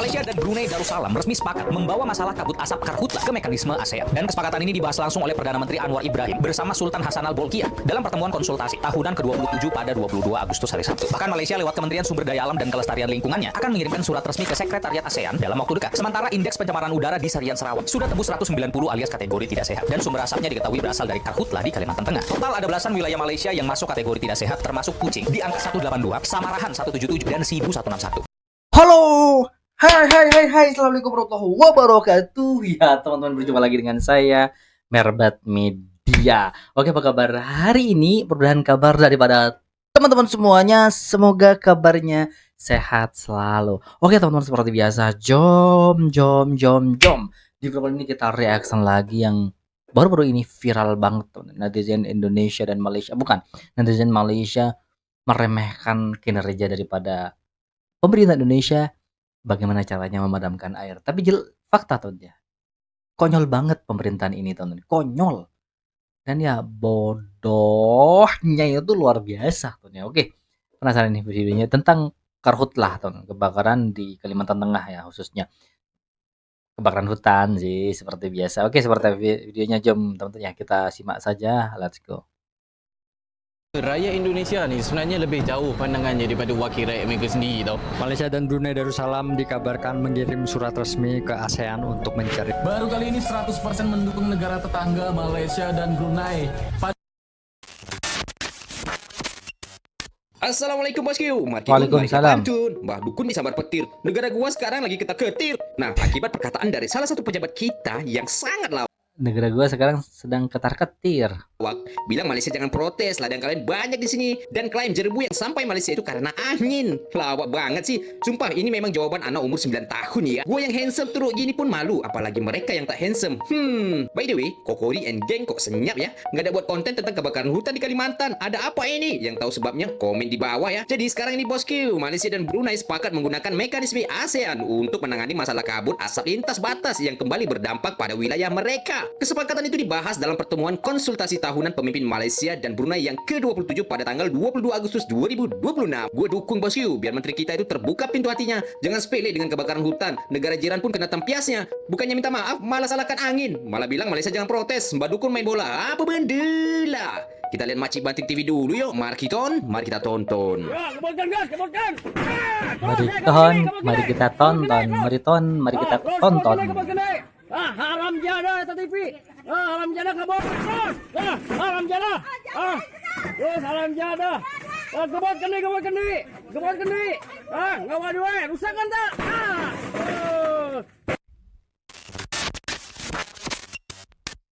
Malaysia dan Brunei Darussalam resmi sepakat membawa masalah kabut asap karhutla ke mekanisme ASEAN. Dan kesepakatan ini dibahas langsung oleh Perdana Menteri Anwar Ibrahim bersama Sultan Hasan Al-Bolkiah dalam pertemuan konsultasi tahunan ke-27 pada 22 Agustus hari Sabtu. Bahkan Malaysia lewat Kementerian Sumber Daya Alam dan Kelestarian Lingkungannya akan mengirimkan surat resmi ke Sekretariat ASEAN dalam waktu dekat. Sementara indeks pencemaran udara di Serian Sarawak sudah tembus 190 alias kategori tidak sehat. Dan sumber asapnya diketahui berasal dari karhutla di Kalimantan Tengah. Total ada belasan wilayah Malaysia yang masuk kategori tidak sehat termasuk Kuching di angka 182, Samarahan 177 dan Sibu 161. Halo, hai, assalamualaikum warahmatullahi wabarakatuh. Ya teman-teman, berjumpa lagi dengan saya Merbat Media. Oke, apa kabar hari ini? Mudah-mudahan kabar daripada teman-teman semuanya, semoga kabarnya sehat selalu. Oke teman-teman, seperti biasa, jom. Di video ini kita reaction lagi yang baru-baru ini viral banget tuh. Netizen Indonesia dan Malaysia, bukan, netizen Malaysia meremehkan kinerja daripada pemerintah Indonesia, bagaimana caranya memadamkan air. Tapi fakta tuh ya, konyol banget pemerintahan ini teman-teman, konyol. Dan ya bodohnya itu luar biasa tuh ya. Oke, penasaran nih videonya tentang karhutlah teman, kebakaran di Kalimantan Tengah ya, khususnya kebakaran hutan sih seperti biasa. Oke, seperti videonya, jom teman-teman ya, kita simak saja, let's go. Rakyat Indonesia ni sebenarnya lebih jauh pandangannya daripada wakil rakyat mereka sendiri tau. Malaysia dan Brunei Darussalam dikabarkan mengirim surat resmi ke ASEAN untuk mencari. Baru kali ini 100% mendukung negara tetangga Malaysia dan Brunei. Assalamualaikum bosku. Waalaikumsalam. Mbah Dukun disambar petir. Negara gua sekarang lagi kita ketir. Nah, akibat perkataan dari salah satu pejabat kita yang sangat lawak, Negara gua sekarang sedang ketar-ketir. bilang Malaysia jangan protes, ladang kalian banyak di sini, dan klaim jerebu yang sampai Malaysia itu karena angin. Lawak banget sih. Sumpah, ini memang jawaban anak umur 9 tahun ya. Gua yang handsome teruk gini pun malu, apalagi mereka yang tak handsome. By the way, Kokori and Gang kok senyap ya? Nggak ada buat konten tentang kebakaran hutan di Kalimantan. Ada apa ini? Yang tahu sebabnya komen di bawah ya. Jadi sekarang ini bosku, Malaysia dan Brunei sepakat menggunakan mekanisme ASEAN untuk menangani masalah kabut asap lintas batas yang kembali berdampak pada wilayah mereka. Kesepakatan itu dibahas dalam pertemuan konsultasi tahunan pemimpin Malaysia dan Brunei yang ke-27 pada tanggal 22 Agustus 2026. Gue dukung bosku, biar menteri kita itu terbuka pintu hatinya. Jangan sepele dengan kebakaran hutan. Negara jiran pun kena tempiasnya. Bukannya minta maaf, malah salahkan angin. Malah bilang Malaysia jangan protes. Mbak Dukun main bola. Apa benda lah? Kita lihat Makcik Banting TV dulu yuk. Mari kita tonton. Mari kita tonton. Haram jada atas TV. Haram jada kabur. Haram jada. Terus haram jada. Gebot kendi. Ngawal dua. Rusak kan tak?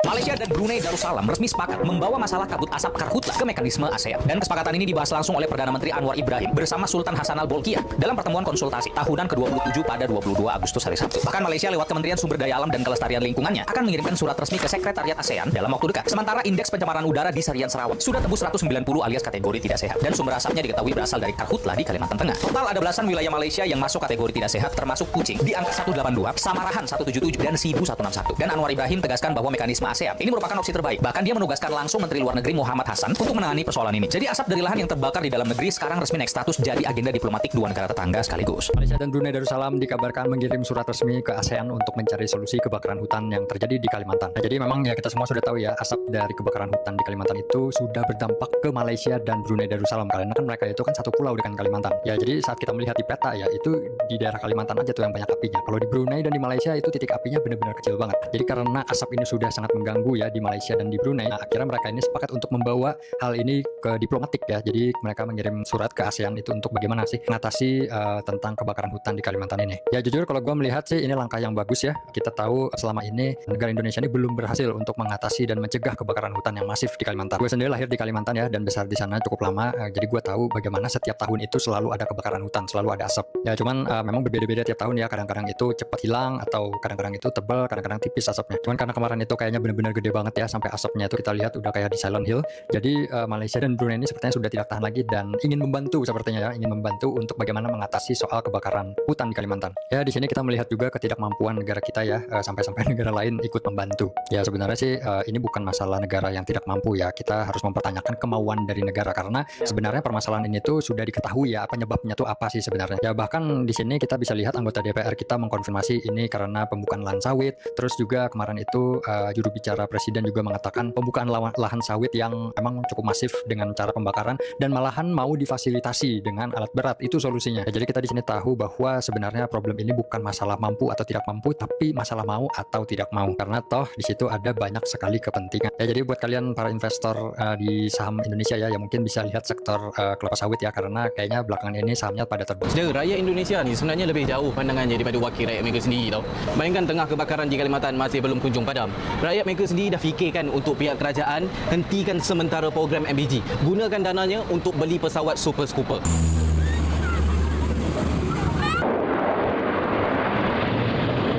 Malaysia dan Brunei Darussalam resmi sepakat membawa masalah kabut asap karhutla ke mekanisme ASEAN. Dan kesepakatan ini dibahas langsung oleh Perdana Menteri Anwar Ibrahim bersama Sultan Hasan Al-Bolkiah dalam pertemuan konsultasi tahunan ke-27 pada 22 Agustus hari Sabtu. Bahkan Malaysia lewat Kementerian Sumber Daya Alam dan Kelestarian Lingkungannya akan mengirimkan surat resmi ke Sekretariat ASEAN dalam waktu dekat. Sementara indeks pencemaran udara di Serian Sarawak sudah tembus 190 alias kategori tidak sehat. Dan sumber asapnya diketahui berasal dari karhutla di Kalimantan Tengah. Total ada belasan wilayah Malaysia yang masuk kategori tidak sehat termasuk Kuching di angka 182, Samarahan 177 dan Sibu 161. Dan Anwar Ibrahim tegaskan bahwa mekanisme ASEAN ini merupakan opsi terbaik. Bahkan dia menugaskan langsung Menteri Luar Negeri Muhammad Hassan untuk menangani persoalan ini. Jadi asap dari lahan yang terbakar di dalam negeri sekarang resmi naik status jadi agenda diplomatik dua negara tetangga sekaligus. Malaysia dan Brunei Darussalam dikabarkan mengirim surat resmi ke ASEAN untuk mencari solusi kebakaran hutan yang terjadi di Kalimantan. Nah, jadi memang ya kita semua sudah tahu ya, asap dari kebakaran hutan di Kalimantan itu sudah berdampak ke Malaysia dan Brunei Darussalam karena kan mereka itu kan satu pulau dengan Kalimantan. Ya jadi saat kita melihat di peta ya, itu di daerah Kalimantan aja tuh yang banyak apinya. Kalau di Brunei dan di Malaysia itu titik apinya benar-benar kecil banget. Jadi karena asap ini sudah sangat mengganggu ya di Malaysia dan di Brunei, nah, akhirnya mereka ini sepakat untuk membawa hal ini ke diplomatik ya. Jadi mereka mengirim surat ke ASEAN itu untuk bagaimana sih mengatasi tentang kebakaran hutan di Kalimantan ini. Ya jujur kalau gue melihat sih ini langkah yang bagus ya. Kita tahu selama ini negara Indonesia ini belum berhasil untuk mengatasi dan mencegah kebakaran hutan yang masif di Kalimantan. Gue sendiri lahir di Kalimantan ya dan besar di sana cukup lama. Jadi gue tahu bagaimana setiap tahun itu selalu ada kebakaran hutan, selalu ada asap. Ya cuman memang berbeda-beda tiap tahun ya. Kadang-kadang itu cepat hilang atau kadang-kadang itu tebal, kadang-kadang tipis asapnya. Cuman karena kemarin itu kayaknya benar-benar benar-benar gede banget ya, sampai asapnya itu kita lihat udah kayak di Silent Hill. Jadi Malaysia dan Brunei ini sepertinya sudah tidak tahan lagi dan ingin membantu sepertinya ya, ingin membantu untuk bagaimana mengatasi soal kebakaran hutan di Kalimantan. Ya di sini kita melihat juga ketidakmampuan negara kita ya, sampai-sampai negara lain ikut membantu. Ya sebenarnya sih ini bukan masalah negara yang tidak mampu ya, kita harus mempertanyakan kemauan dari negara karena sebenarnya permasalahan ini tuh sudah diketahui ya penyebabnya tuh apa sih sebenarnya. Ya bahkan di sini kita bisa lihat anggota DPR kita mengkonfirmasi ini karena pembukaan lahan sawit. Terus juga kemarin itu juru bicara presiden juga mengatakan pembukaan lahan sawit yang memang cukup masif dengan cara pembakaran dan malahan mau difasilitasi dengan alat berat, itu solusinya. Ya, jadi kita di sini tahu bahwa sebenarnya problem ini bukan masalah mampu atau tidak mampu, tapi masalah mau atau tidak mau, karena toh di situ ada banyak sekali kepentingan. Ya jadi buat kalian para investor di saham Indonesia ya, yang mungkin bisa lihat sektor kelapa sawit ya, karena kayaknya belakangan ini sahamnya pada terbang. Saudara, rakyat Indonesia ni sebenarnya lebih jauh pandangannya daripada wakil rakyat mereka sendiri tau. Bayangkan tengah kebakaran di Kalimantan masih belum kunjung padam. Rakyat mereka sendiri dah fikirkan untuk pihak kerajaan hentikan sementara program MBG. Gunakan dananya untuk beli pesawat Super Scooper.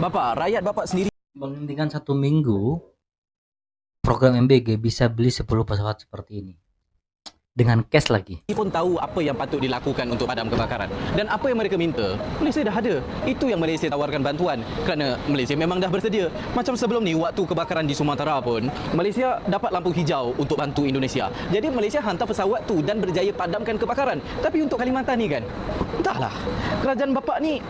Bapak, rakyat bapak sendiri Menghentikan 1 minggu program MBG bisa beli 10 pesawat seperti ini. Dengan cash lagi. pun tahu apa yang patut dilakukan untuk padam kebakaran. Dan apa yang mereka minta, Malaysia dah ada. Itu yang Malaysia tawarkan bantuan. Kerana Malaysia memang dah bersedia. Macam sebelum ni, waktu kebakaran di Sumatera pun, Malaysia dapat lampu hijau untuk bantu Indonesia. Jadi Malaysia hantar pesawat tu dan berjaya padamkan kebakaran. Tapi untuk Kalimantan ni kan, entahlah. Kerajaan bapak ni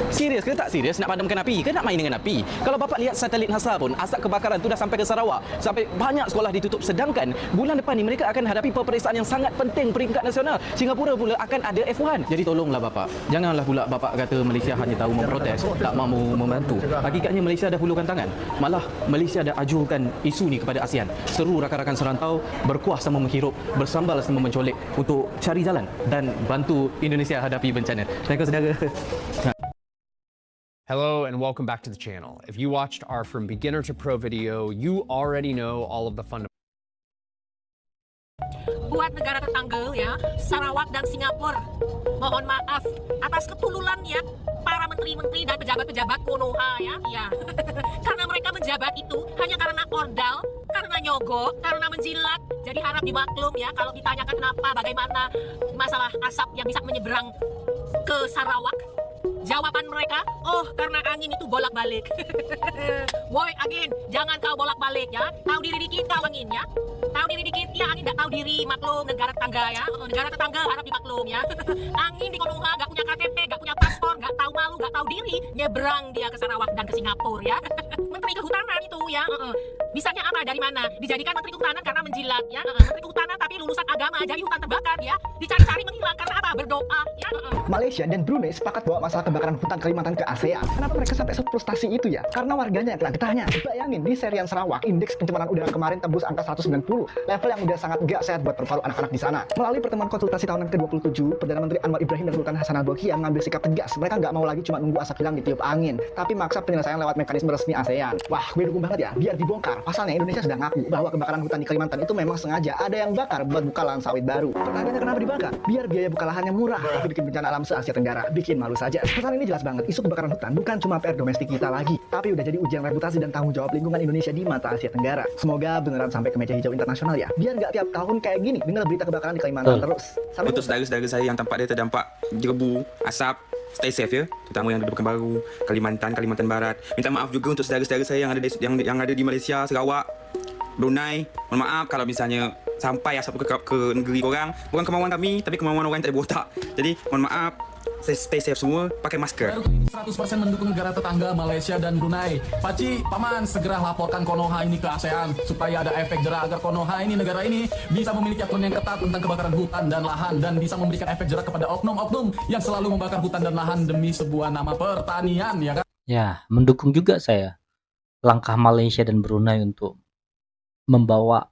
serius ke tak serius nak padamkan api ke nak main dengan api? Kalau bapak lihat satelit NASA pun, asap kebakaran tu dah sampai ke Sarawak. Sampai banyak sekolah ditutup. Sedangkan bulan depan ni mereka akan hadapi peperiksaan yang sangat penting peringkat nasional. Singapura pula akan ada F1. Jadi tolonglah bapak. Janganlah pula bapak kata Malaysia hanya tahu memprotes, tak mahu membantu. Hakikatnya Malaysia dah hulurkan tangan. Malah Malaysia dah ajukan isu ni kepada ASEAN. Seru rakan-rakan serantau berkuah sama menghirup, bersambal sama mencolek untuk cari jalan dan bantu Indonesia hadapi bencana. Terima kasih saudara. Hello and welcome back to the channel. If you watched our From Beginner to Pro video, you already know all of the fundamentals. Buat negara tetangga ya, Sarawak dan Singapura, mohon maaf atas ketululannya para menteri-menteri dan pejabat-pejabat Konoha ya. Karena mereka menjabat itu hanya karena ordal, karena nyogok, karena menjilat. Jadi harap dimaklum ya kalau ditanyakan kenapa, bagaimana masalah asap yang bisa menyeberang ke Sarawak. Jawaban mereka, oh karena angin itu bolak-balik. Woi angin, jangan kau bolak-balik ya. Tahu diri dikit kau angin ya. Tahu diri dikit ya, angin tak tahu diri, maklum negara tetangga ya. Negara tetangga harap dimaklum ya. Angin di Konoha gak punya KTP, gak punya paspor, gak tahu malu, gak tahu diri, nyebrang dia ke Sarawak dan ke Singapura ya. Menteri Kehutanan itu ya. Bisanya apa, dari mana? Dijadikan Menteri Kehutanan karena menjilat ya. Menteri Kehutanan tapi lulusan agama, jadi hutan terbakar ya. Dicari-cari menghilang karena apa? Berdoa ya. Malaysia dan Brunei sepakat bawa masalah kebakaran hutan Kalimantan ke ASEAN. Kenapa mereka sampai sefrustasi itu ya? Karena warganya yang kena getahnya. Bayangin, di Serian Sarawak, indeks pencemaran udara kemarin tembus angka 190, level yang udah sangat gak sehat buat paru-paru anak-anak di sana. Melalui pertemuan konsultasi tahunan ke-27, Perdana Menteri Anwar Ibrahim dan Sultan Hassanal Bolkiah mengambil sikap tegas. Mereka nggak mau lagi cuma nunggu asap hilang ditiup angin, tapi maksa penyelesaian lewat mekanisme resmi ASEAN. Wah, gue dukung banget ya, biar dibongkar. Pasalnya Indonesia sudah ngaku bahwa kebakaran hutan di Kalimantan itu memang sengaja ada yang bakar buat buka lahan sawit baru. Pertanyaannya kenapa dibakar? Biar biaya buka lahannya murah, tapi bikin bencana alam se-Asia Tenggara. Bikin malu saja. Pesan ini jelas banget, isu kebakaran hutan bukan cuma PR domestik kita lagi, tapi udah jadi ujian reputasi dan tanggung jawab lingkungan Indonesia di mata Asia Tenggara. Semoga beneran sampai ke meja hijau internasional ya, biar nggak tiap tahun kayak gini dengar berita kebakaran di Kalimantan terus. Untuk saudara-saudara saya yang tempat dia terdampak jerebu, asap, stay safe ya, terutama yang ada di Pekanbaru, Kalimantan Barat. Minta maaf juga untuk saudara-saudara saya yang ada di Malaysia, Sarawak, Brunei. Mohon maaf kalau misalnya sampai asap ke negeri korang. Bukan kemauan kami, tapi kemauan orang yang tak ada botak. Jadi mohon maaf, stay safe semua, pakai masker. 100% mendukung negara tetangga Malaysia dan Brunei. Pakcik, Paman segera laporkan Konoha ini ke ASEAN supaya ada efek jerak agar Konoha ini, negara ini bisa memiliki aturan yang ketat tentang kebakaran hutan dan lahan dan bisa memberikan efek jerak kepada oknum-oknum yang selalu membakar hutan dan lahan demi sebuah nama pertanian ya kan. Ya, mendukung juga saya langkah Malaysia dan Brunei untuk membawa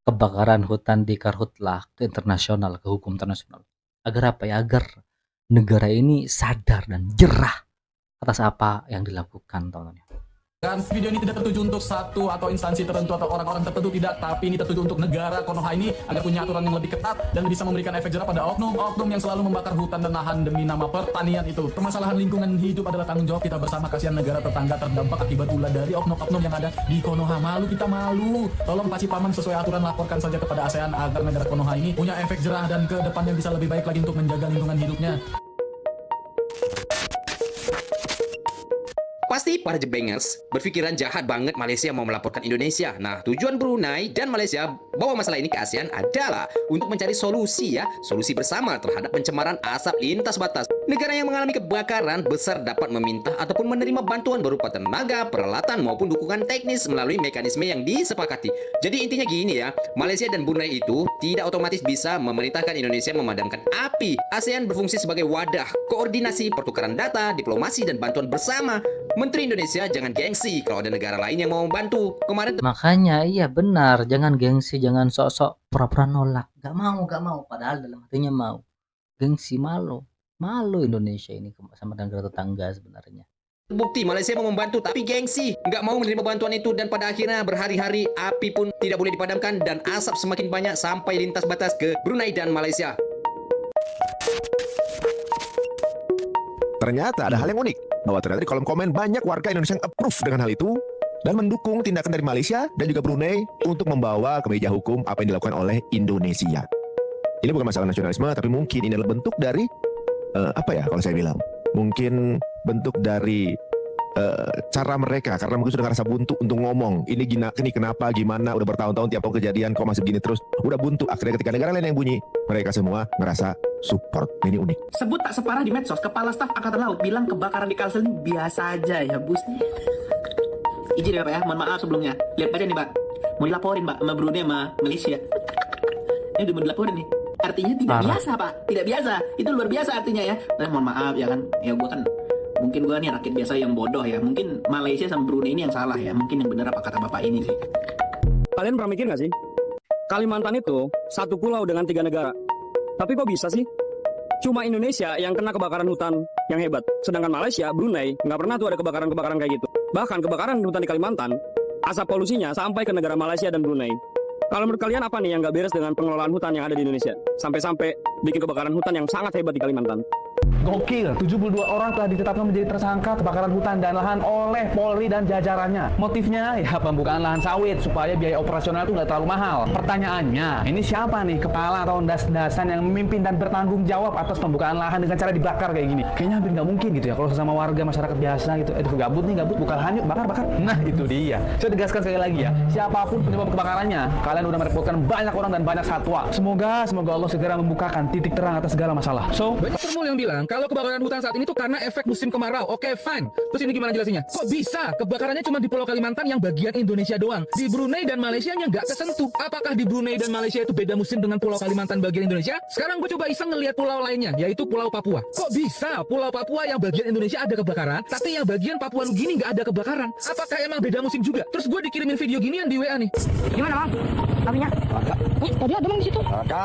kebakaran hutan di Karhutlah ke internasional, ke hukum internasional. Agar apa ya? Agar negara ini sadar dan jerah atas apa yang dilakukan, teman-teman. Kan video ini tidak tertuju untuk satu atau instansi tertentu atau orang-orang tertentu, tidak, tapi ini tertuju untuk negara Konoha ini agar punya aturan yang lebih ketat dan bisa memberikan efek jerah pada oknum-oknum yang selalu membakar hutan dan lahan demi nama pertanian itu. Permasalahan lingkungan hidup adalah tanggung jawab kita bersama. Kasihan negara tetangga terdampak akibat ulah dari oknum-oknum yang ada di Konoha. Malu, kita malu. Tolong Paci Paman sesuai aturan laporkan saja kepada ASEAN agar negara Konoha ini punya efek jerah dan ke depannya bisa lebih baik lagi untuk menjaga lingkungan hidupnya. Pasti para jebengers berpikiran jahat banget Malaysia mau melaporkan Indonesia. Nah, tujuan Brunei dan Malaysia bawa masalah ini ke ASEAN adalah untuk mencari solusi solusi bersama terhadap pencemaran asap lintas batas. Negara yang mengalami kebakaran besar dapat meminta ataupun menerima bantuan berupa tenaga, peralatan maupun dukungan teknis melalui mekanisme yang disepakati. Jadi intinya gini ya, Malaysia dan Brunei itu tidak otomatis bisa memerintahkan Indonesia memadamkan api. ASEAN berfungsi sebagai wadah koordinasi, pertukaran data, diplomasi dan bantuan bersama. Menteri Indonesia jangan gengsi kalau ada negara lain yang mau membantu. Kemarin Makanya iya benar, jangan gengsi, jangan sok-sok pura-pura nolak. Gak mau, padahal dalam hatinya mau. Gengsi, malu Indonesia ini sama negara tetangga sebenarnya. bukti Malaysia mau membantu tapi gengsi, nggak mau menerima bantuan itu dan pada akhirnya berhari-hari api pun tidak boleh dipadamkan dan asap semakin banyak sampai lintas batas ke Brunei dan Malaysia. Ternyata ada hal yang unik, bahwa ternyata di kolom komen banyak warga Indonesia yang approve dengan hal itu dan mendukung tindakan dari Malaysia dan juga Brunei untuk membawa ke meja hukum apa yang dilakukan oleh Indonesia. Ini bukan masalah nasionalisme, tapi mungkin ini adalah bentuk dari kalau saya bilang, mungkin bentuk dari cara mereka, karena mungkin sudah ngerasa buntu untuk ngomong ini kenapa, gimana, udah bertahun-tahun tiap tahun kejadian kok masih begini terus, udah buntu. Akhirnya ketika negara lain yang bunyi, mereka semua ngerasa support. Ini unik. Sebut tak separah di medsos, Kepala Staf Angkatan Laut bilang kebakaran di Kalsel ini biasa aja ya, Bus. Izin ya Pak ya, mohon maaf sebelumnya. Lihat aja nih Pak, mau dilaporin Pak sama Brunei sama Malaysia. Ini udah mau dilaporin nih. Artinya tidak biasa Pak, tidak biasa. Itu luar biasa artinya ya. Nah, mohon maaf ya kan, ya gua kan mungkin gue nih rakyat biasa yang bodoh ya. Mungkin Malaysia sama Brunei ini yang salah ya. Mungkin yang benar apa kata bapak ini sih. Kalian pernah mikir gak sih? Kalimantan itu satu pulau dengan 3 negara. Tapi kok bisa sih? Cuma Indonesia yang kena kebakaran hutan yang hebat. Sedangkan Malaysia, Brunei, nggak pernah tuh ada kebakaran-kebakaran kayak gitu. Bahkan kebakaran hutan di Kalimantan, asap polusinya sampai ke negara Malaysia dan Brunei. Kalau menurut kalian apa nih yang nggak beres dengan pengelolaan hutan yang ada di Indonesia? Sampai-sampai bikin kebakaran hutan yang sangat hebat di Kalimantan. Gokil, 72 orang telah ditetapkan menjadi tersangka kebakaran hutan dan lahan oleh Polri dan jajarannya. Motifnya ya pembukaan lahan sawit supaya biaya operasional itu nggak terlalu mahal. Pertanyaannya, ini siapa nih kepala atau das-dasan yang memimpin dan bertanggung jawab atas pembukaan lahan dengan cara dibakar kayak gini? Kayaknya hampir nggak mungkin gitu ya kalau sesama warga masyarakat biasa gitu. Gabut, buka lahan yuk, bakar. Nah itu dia. Saya tegaskan sekali lagi ya, siapapun penyebab kebakarannya, kalian udah merepotkan banyak orang dan banyak satwa. Semoga Allah segera membukakan titik terang atas segala masalah. So, banyak termul yang bilang kalau kebakaran hutan saat ini tuh karena efek musim kemarau. Oke, fine. Terus ini gimana jelasinnya? Kok bisa kebakarannya cuma di Pulau Kalimantan yang bagian Indonesia doang? Di Brunei dan Malaysia nya nggak kesentuh. Apakah di Brunei dan Malaysia itu beda musim dengan Pulau Kalimantan bagian Indonesia? Sekarang gue coba iseng ngelihat pulau lainnya, yaitu Pulau Papua. Kok bisa Pulau Papua yang bagian Indonesia ada kebakaran, tapi yang bagian Papua Nugini nggak ada kebakaran? Apakah emang beda musim juga? Terus gue dikirimin video ginian di WA nih. Gimana Bang? Apinya? Ada. Tadi ada Bang di situ. Ada.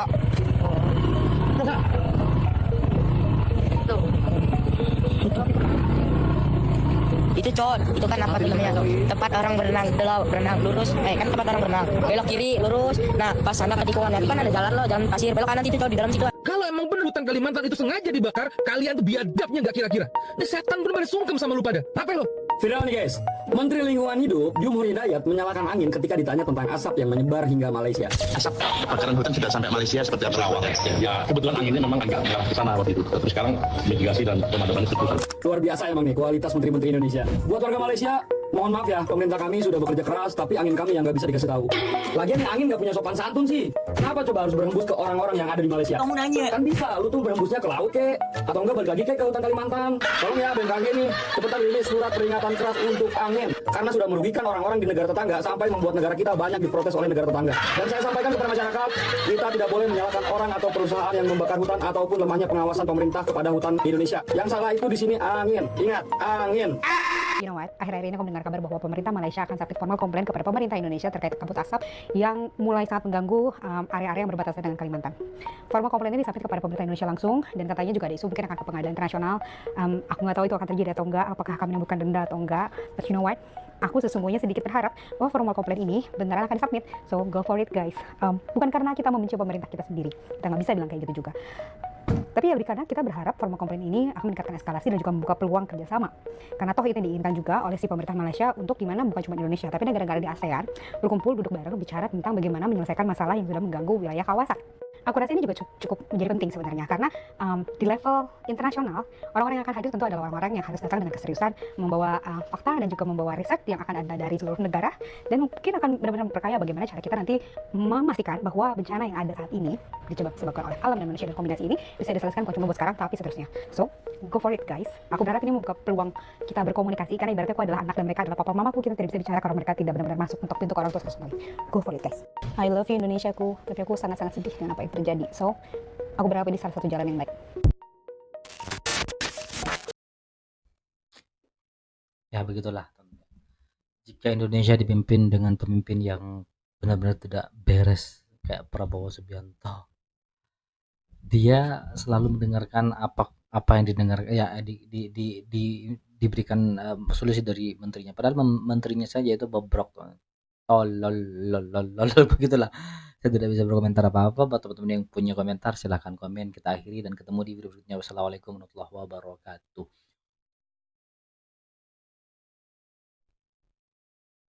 Itu Con, itu kan apa namanya tuh? Tempat orang berenang di laut, berenang lurus, kan tempat orang berenang, belok kiri lurus. Nah pas sana ke tikungan itu kan ada jalan loh, jalan pasir, belok kanan itu di dalam situ. Kalau emang bener hutan Kalimantan itu sengaja dibakar, kalian tuh biadabnya nggak kira-kira. Ini setan bener-bener sungkem sama lu pada. Apa lo? Viral nih guys, Menteri Lingkungan Hidup Jumhur Hidayat menyalakan angin ketika ditanya tentang asap yang menyebar hingga Malaysia. Asap kebakaran hutan sudah sampai Malaysia seperti apa Sarawak ya. Kebetulan anginnya memang agak ke sana waktu itu. Terus sekarang mitigasi dan pemadaman itu terus. Luar biasa emang nih kualitas menteri-menteri Indonesia. Buat warga Malaysia, mohon maaf ya, pemerintah kami sudah bekerja keras, tapi angin kami yang nggak bisa dikasih tahu. Lagian angin nggak punya sopan santun sih. Kenapa coba harus berhembus ke orang-orang yang ada di Malaysia? Kamu nanya. Kan bisa, lu tuh berhembusnya ke laut kek, atau enggak balik lagi kek ke hutan Kalimantan. Tolong ya BMKG nih, cepetan rilis surat peringatan keras untuk angin, karena sudah merugikan orang-orang di negara tetangga sampai membuat negara kita banyak diprotes oleh negara tetangga. Dan saya sampaikan kepada masyarakat, kita tidak boleh menyalahkan orang atau perusahaan yang membakar hutan ataupun lemahnya pengawasan pemerintah kepada hutan di Indonesia. Yang salah itu di sini angin. Ingat, angin. You know what? Akhir-akhir ini aku mendengar kabar bahwa pemerintah Malaysia akan submit formal komplain kepada pemerintah Indonesia terkait kabut asap yang mulai sangat mengganggu area-area yang berbatasan dengan Kalimantan. Formal komplain ini disubmit kepada pemerintah Indonesia langsung dan katanya juga ada isu mungkin akan ke pengadilan internasional. Aku nggak tahu itu akan terjadi atau enggak, apakah akan menimbulkan denda atau enggak. But you know what? aku sesungguhnya sedikit berharap bahwa formal komplain ini beneran akan disubmit. So go for it guys. Bukan karena kita membenci pemerintah kita sendiri, kita nggak bisa bilang kayak gitu juga. Tapi ya karena kita berharap formal komplain ini akan meningkatkan eskalasi dan juga membuka peluang kerjasama. Karena toh itu yang diinginkan juga oleh si pemerintah Malaysia untuk dimana bukan cuma Indonesia, tapi negara-negara di ASEAN berkumpul duduk bareng bicara tentang bagaimana menyelesaikan masalah yang sudah mengganggu wilayah kawasan. Aku rasa ini juga cukup menjadi penting sebenarnya karena di level internasional orang-orang yang akan hadir tentu adalah orang-orang yang harus datang dengan keseriusan membawa fakta dan juga membawa riset yang akan ada dari seluruh negara dan mungkin akan benar-benar memperkaya bagaimana cara kita nanti memastikan bahwa bencana yang ada saat ini disebabkan oleh alam dan manusia dan kombinasi ini bisa diselesaikan bukan cuma buat sekarang tapi seterusnya. So go for it guys. Aku berharap ini membuka peluang kita berkomunikasi karena ibaratnya aku adalah anak dan mereka adalah papa mamaku, kita tidak bisa bicara kalau mereka tidak benar-benar masuk untuk pintu ke orang tua semuanya. Go for it guys. I love you Indonesiaku, tapi aku sangat-sangat sedih dengan apa yang terjadi. So, aku berharap ini salah satu jalan yang baik. Ya begitulah. Jika Indonesia dipimpin dengan pemimpin yang benar-benar tidak beres kayak Prabowo Subianto, dia selalu mendengarkan apa yang didengar ya diberikan solusi dari menterinya. Padahal menterinya saja itu bobrok. Begitulah. Saya tidak bisa berkomentar apa-apa. Buat teman-teman yang punya komentar silahkan komen. Kita akhiri dan ketemu di video berikutnya. Wassalamualaikum warahmatullahi wabarakatuh.